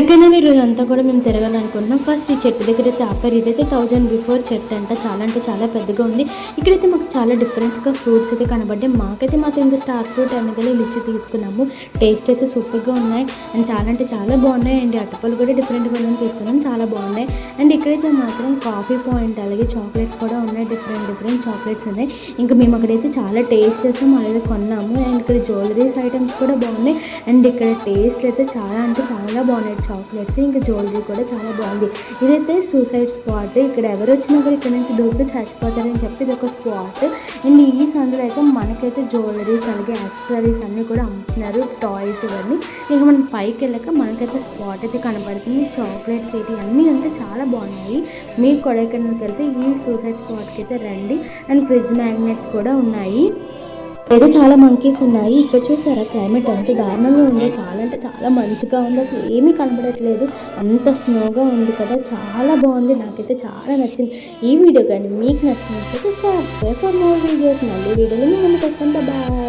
ఎక్కడికైనా ఈరోజు అంతా కూడా మేము తిరగాలనుకుంటున్నాం. ఫస్ట్ ఈ చెట్టు దగ్గర అయితే ఆపారు. ఇదైతే 1000 బిఫోర్ చెట్టు అంట. చాలా అంటే చాలా పెద్దగా ఉంది. ఇక్కడైతే మాకు చాలా డిఫరెంట్స్గా ఫ్రూట్స్ అయితే కనబడ్డాయి. మాకైతే మాత్రం ఇంకా స్టార్ ఫ్రూట్ అనగానే లిచ్చి తీసుకున్నాము. టేస్ట్ అయితే సూపర్గా ఉన్నాయి అండ్ చాలా అంటే చాలా బాగున్నాయి. అండ్ అటుపలు కూడా డిఫరెంట్గా తీసుకున్నాం, చాలా బాగున్నాయి. అండ్ ఇక్కడైతే మాత్రం కాఫీ పాయింట్ అలాగే చాక్లెట్స్ కూడా ఉన్నాయి. డిఫరెంట్ చాక్లెట్స్ ఉన్నాయి. ఇంకా మేము అక్కడైతే చాలా టేస్ట్ చేసాము, అలాగే కొన్నాము. అండ్ ఇక్కడ జ్యువెలరీస్ ఐటమ్స్ కూడా బాగున్నాయి. అండ్ ఇక్కడ టేస్ట్ అయితే చాలా అంటే చాలా బాగున్నాయి. చాక్లెట్స్ ఇంకా జ్యువెలరీ కూడా చాలా బాగుంది. ఇదైతే సూసైడ్ స్పాట్. ఇక్కడ ఎవరు వచ్చినా కూడా ఇక్కడ నుంచి దూకి చచ్చిపోతారని చెప్పి ఇది ఒక స్పాట్. అండ్ ఈ సందులో అయితే మనకైతే జ్యువెలరీస్ అలాగే యాక్సెసరీస్ అన్నీ కూడా అమ్ముతున్నారు, టాయ్స్ ఇవన్నీ. ఇక మనం పైకి వెళ్ళాక మనకైతే స్పాట్ అయితే కనబడుతుంది. చాక్లెట్స్ ఏంటి అన్నీ అంటే చాలా బాగున్నాయి. మీరు కొడైకెనాల్కి వెళ్తే ఈ సూసైడ్ స్పాట్కి అయితే రండి. అండ్ ఫ్రిడ్జ్ మ్యాగ్నెట్స్ కూడా ఉన్నాయి. అయితే చాలా మంకీస్ ఉన్నాయి. ఇక్కడ చూసారా క్లైమేట్ ఎంత దారుణంగా ఉందో, చాలా అంటే చాలా మంచిగా ఉంది. అసలు ఏమీ కనబడట్లేదు, అంత స్నోగా ఉంది కదా, చాలా బాగుంది. నాకైతే చాలా నచ్చింది. ఈ వీడియో కానీ మీకు నచ్చినట్లయితే సబ్స్క్రైబ్ ఫర్ మోర్ వీడియోస్. మళ్ళీ వీడియోలో మేము ముందుకు వస్తాం. బాయ్.